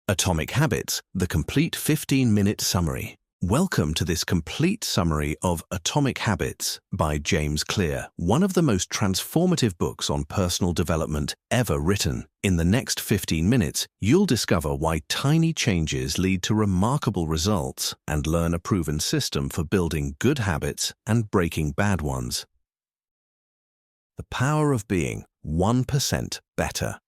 Atomic Habits, the complete 15-minute summary. Welcome to this complete summary of Atomic Habits by James Clear, one of the most transformative books on personal development ever written. In the next 15 minutes, you'll discover why tiny changes lead to remarkable results and learn a proven system for building good habits and breaking bad ones. The power of being 1% better.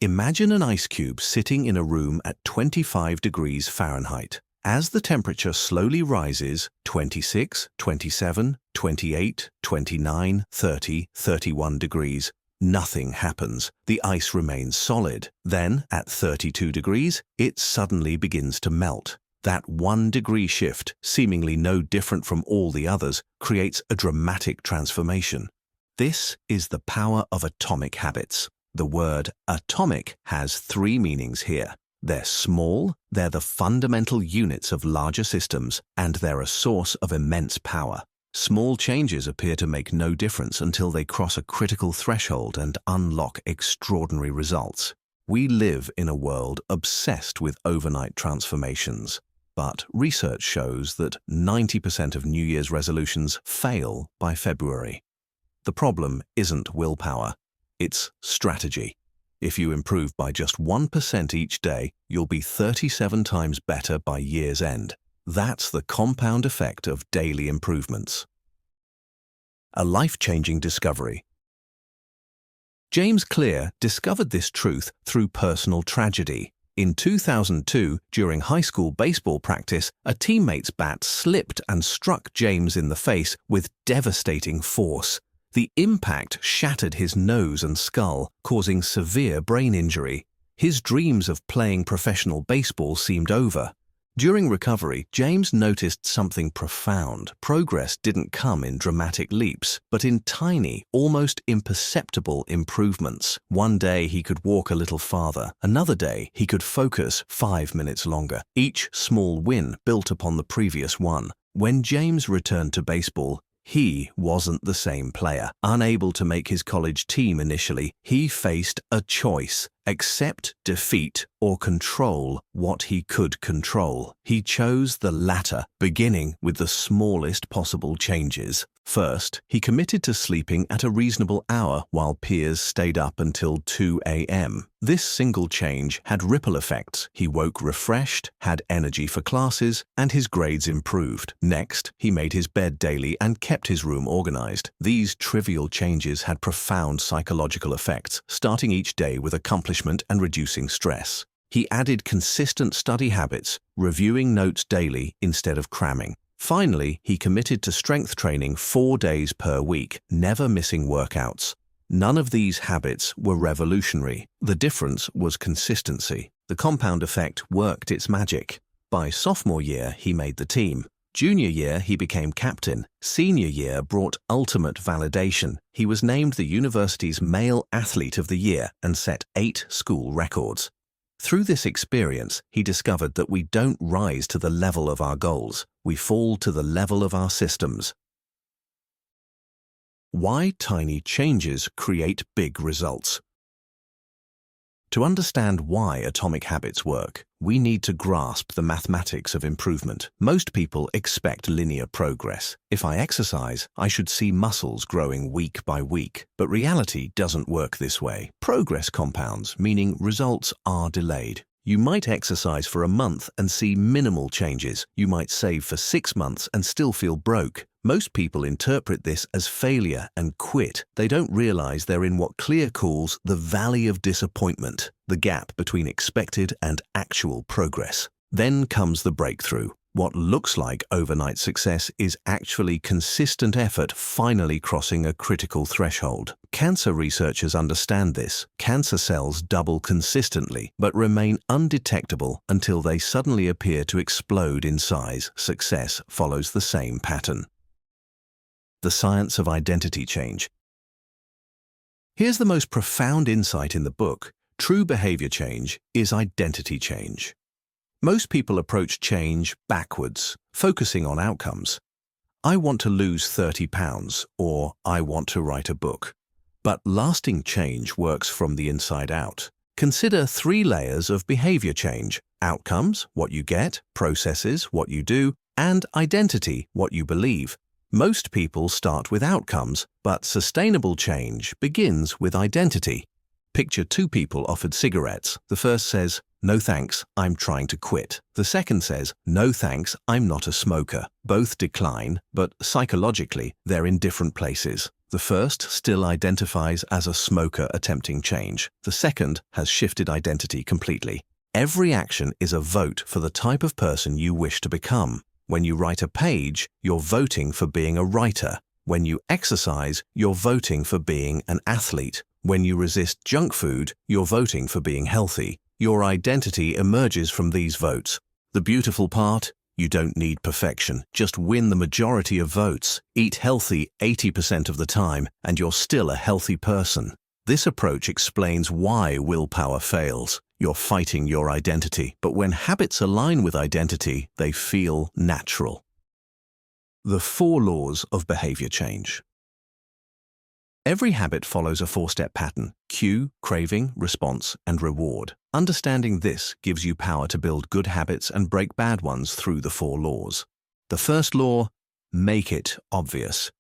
Imagine an ice cube sitting in a room at 25 degrees Fahrenheit. As the temperature slowly rises, 26, 27, 28, 29, 30, 31 degrees, nothing happens. The ice remains solid. Then, at 32 degrees, it suddenly begins to melt. That 1 degree shift, seemingly no different from all the others, creates a dramatic transformation. This is the power of atomic habits. The word atomic has three meanings here. They're small, they're the fundamental units of larger systems, and they're a source of immense power. Small changes appear to make no difference until they cross a critical threshold and unlock extraordinary results. We live in a world obsessed with overnight transformations, but research shows that 90% of New Year's resolutions fail by February. The problem isn't willpower. It's strategy. If you improve by just 1% each day, you'll be 37 times better by year's end. That's the compound effect of daily improvements. A life-changing discovery. James Clear discovered this truth through personal tragedy. In 2002, during high school baseball practice, a teammate's bat slipped and struck James in the face with devastating force. The impact shattered his nose and skull, causing severe brain injury. His dreams of playing professional baseball seemed over. During recovery, James noticed something profound. Progress didn't come in dramatic leaps, but in tiny, almost imperceptible improvements. One day he could walk a little farther. Another day he could focus 5 minutes longer. Each small win built upon the previous one. When James returned to baseball, he wasn't the same player. Unable to make his college team initially, he faced a choice: accept defeat or control what he could control. He chose the latter, beginning with the smallest possible changes. First, he committed to sleeping at a reasonable hour while peers stayed up until 2 a.m. This single change had ripple effects. He woke refreshed, had energy for classes, and his grades improved. Next, he made his bed daily and kept his room organized. These trivial changes had profound psychological effects, starting each day with accomplishment and reducing stress. He added consistent study habits, reviewing notes daily instead of cramming. Finally, he committed to strength training 4 days per week, never missing workouts. None of these habits were revolutionary. The difference was consistency. The compound effect worked its magic. By sophomore year, he made the team. Junior year, he became captain. Senior year brought ultimate validation. He was named the university's Male Athlete of the Year and set 8 school records. Through this experience, he discovered that we don't rise to the level of our goals. We fall to the level of our systems. Why tiny changes create big results. To understand why atomic habits work, we need to grasp the mathematics of improvement. Most people expect linear progress. If I exercise, I should see muscles growing week by week. But reality doesn't work this way. Progress compounds, meaning results are delayed. You might exercise for a month and see minimal changes. You might save for 6 months and still feel broke. Most people interpret this as failure and quit. They don't realize they're in what Clear calls the valley of disappointment, the gap between expected and actual progress. Then comes the breakthrough. What looks like overnight success is actually consistent effort finally crossing a critical threshold. Cancer researchers understand this. Cancer cells double consistently, but remain undetectable until they suddenly appear to explode in size. Success follows the same pattern. The science of identity change. Here's the most profound insight in the book. True behavior change is identity change. Most people approach change backwards, focusing on outcomes. I want to lose 30 pounds, or I want to write a book. But lasting change works from the inside out. Consider 3 layers of behavior change: outcomes, what you get; processes, what you do; and identity, what you believe. Most people start with outcomes, but sustainable change begins with identity. Picture 2 people offered cigarettes. The first says, "No thanks, I'm trying to quit." The second says, "No thanks, I'm not a smoker." Both decline, but psychologically, they're in different places. The first still identifies as a smoker attempting change. The second has shifted identity completely. Every action is a vote for the type of person you wish to become. When you write a page, you're voting for being a writer. When you exercise, you're voting for being an athlete. When you resist junk food, you're voting for being healthy. Your identity emerges from these votes. The beautiful part? You don't need perfection. Just win the majority of votes. Eat healthy 80% of the time, and you're still a healthy person. This approach explains why willpower fails. You're fighting your identity, but when habits align with identity, they feel natural. The 4 laws of behavior change. Every habit follows a 4-step pattern: cue, craving, response, and reward. Understanding this gives you power to build good habits and break bad ones through the 4 laws. The first law: make it obvious.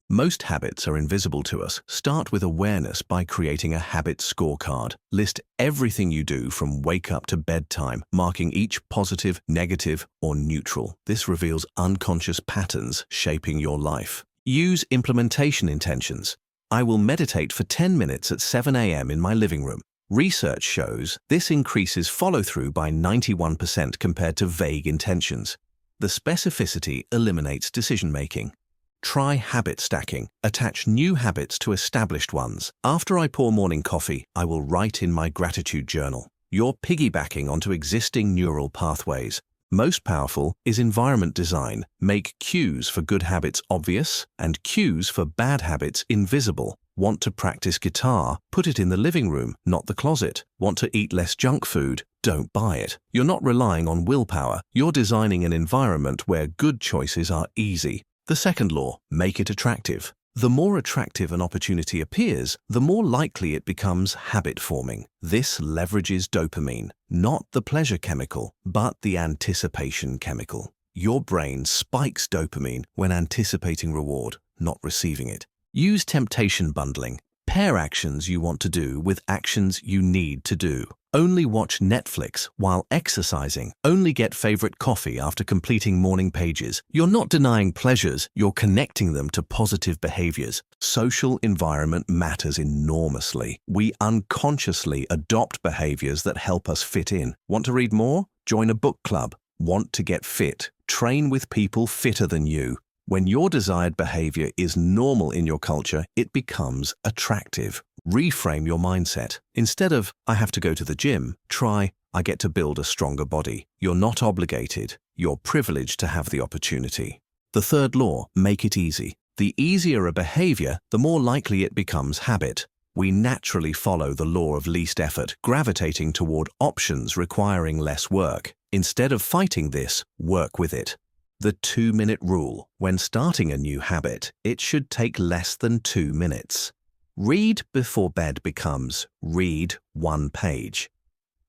Most habits are invisible to us. Start with awareness by creating a habit scorecard. List everything you do from wake up to bedtime, marking each positive, negative, or neutral. This reveals unconscious patterns shaping your life. Use implementation intentions. I will meditate for 10 minutes at 7 a.m. in my living room. Research shows this increases follow-through by 91% compared to vague intentions. The specificity eliminates decision-making. Try habit stacking. Attach new habits to established ones. After I pour morning coffee, I will write in my gratitude journal. You're piggybacking onto existing neural pathways. Most powerful is environment design. Make cues for good habits obvious and cues for bad habits invisible. Want to practice guitar? Put it in the living room, not the closet. Want to eat less junk food? Don't buy it. You're not relying on willpower. You're designing an environment where good choices are easy. The second law: make it attractive. The more attractive an opportunity appears, the more likely it becomes habit-forming. This leverages dopamine, not the pleasure chemical, but the anticipation chemical. Your brain spikes dopamine when anticipating reward, not receiving it. Use temptation bundling. Pair actions you want to do with actions you need to do. Only watch Netflix while exercising. Only get favorite coffee after completing morning pages. You're not denying pleasures, you're connecting them to positive behaviors. Social environment matters enormously. We unconsciously adopt behaviors that help us fit in. Want to read more? Join a book club. Want to get fit? Train with people fitter than you. When your desired behavior is normal in your culture, it becomes attractive. Reframe your mindset. Instead of, "I have to go to the gym," try, "I get to build a stronger body." You're not obligated. You're privileged to have the opportunity. The third law: make it easy. The easier a behavior, the more likely it becomes habit. We naturally follow the law of least effort, gravitating toward options requiring less work. Instead of fighting this, work with it. The 2-minute rule. When starting a new habit, it should take less than 2 minutes. Read before bed becomes read 1 page.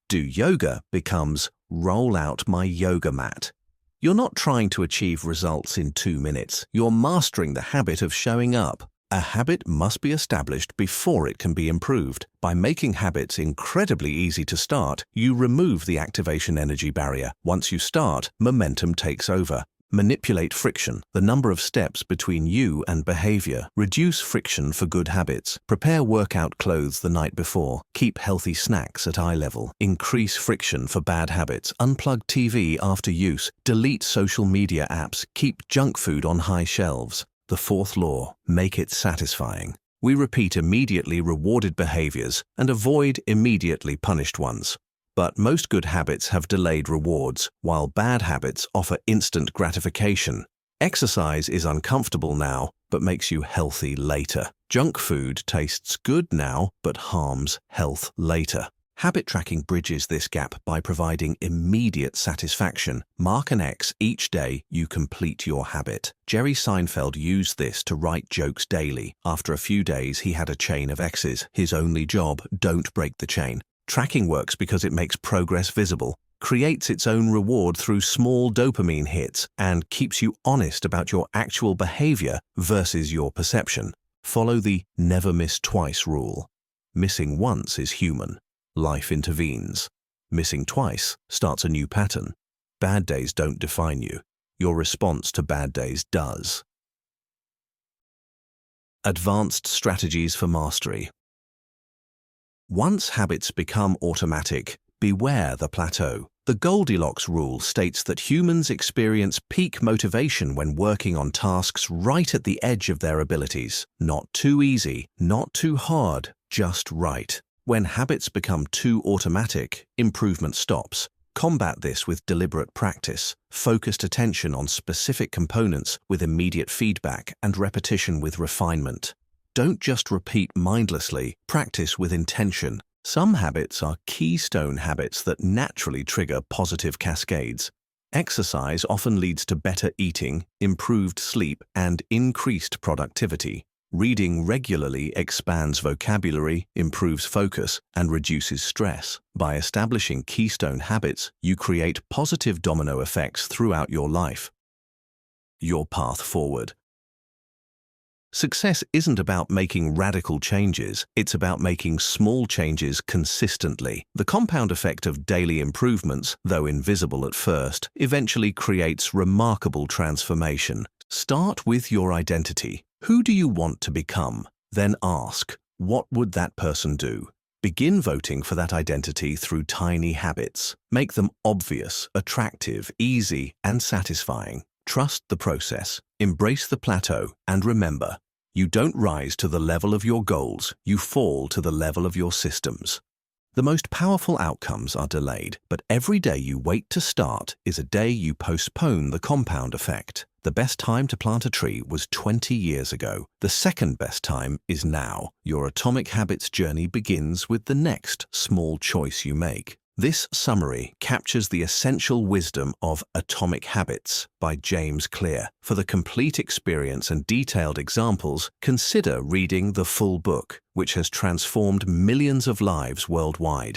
Do yoga becomes roll out my yoga mat. You're not trying to achieve results in 2 minutes. You're mastering the habit of showing up. A habit must be established before it can be improved. By making habits incredibly easy to start, you remove the activation energy barrier. Once you start, momentum takes over. Manipulate friction, the number of steps between you and behavior. Reduce friction for good habits. Prepare workout clothes the night before. Keep healthy snacks at eye level. Increase friction for bad habits. Unplug TV after use. Delete social media apps. Keep junk food on high shelves. The fourth law: make it satisfying. We repeat immediately rewarded behaviors and avoid immediately punished ones. But most good habits have delayed rewards, while bad habits offer instant gratification. Exercise is uncomfortable now, but makes you healthy later. Junk food tastes good now, but harms health later. Habit tracking bridges this gap by providing immediate satisfaction. Mark an X each day you complete your habit. Jerry Seinfeld used this to write jokes daily. After a few days, he had a chain of X's. His only job: don't break the chain. Tracking works because it makes progress visible, creates its own reward through small dopamine hits, and keeps you honest about your actual behavior versus your perception. Follow the never miss twice rule. Missing once is human. Life intervenes. Missing twice starts a new pattern. Bad days don't define you. Your response to bad days does. Advanced strategies for mastery. Once habits become automatic, beware the plateau. The Goldilocks rule states that humans experience peak motivation when working on tasks right at the edge of their abilities. Not too easy, not too hard, just right. When habits become too automatic, improvement stops. Combat this with deliberate practice, focused attention on specific components with immediate feedback, and repetition with refinement. Don't just repeat mindlessly, practice with intention. Some habits are keystone habits that naturally trigger positive cascades. Exercise often leads to better eating, improved sleep, and increased productivity. Reading regularly expands vocabulary, improves focus, and reduces stress. By establishing keystone habits, you create positive domino effects throughout your life. Your path forward. Success isn't about making radical changes, it's about making small changes consistently. The compound effect of daily improvements, though invisible at first, eventually creates remarkable transformation. Start with your identity. Who do you want to become? Then ask, what would that person do? Begin voting for that identity through tiny habits. Make them obvious, attractive, easy, and satisfying. Trust the process, embrace the plateau, and remember, you don't rise to the level of your goals, you fall to the level of your systems. The most powerful outcomes are delayed, but every day you wait to start is a day you postpone the compound effect. The best time to plant a tree was 20 years ago. The second best time is now. Your atomic habits journey begins with the next small choice you make. This summary captures the essential wisdom of Atomic Habits by James Clear. For the complete experience and detailed examples, consider reading the full book, which has transformed millions of lives worldwide.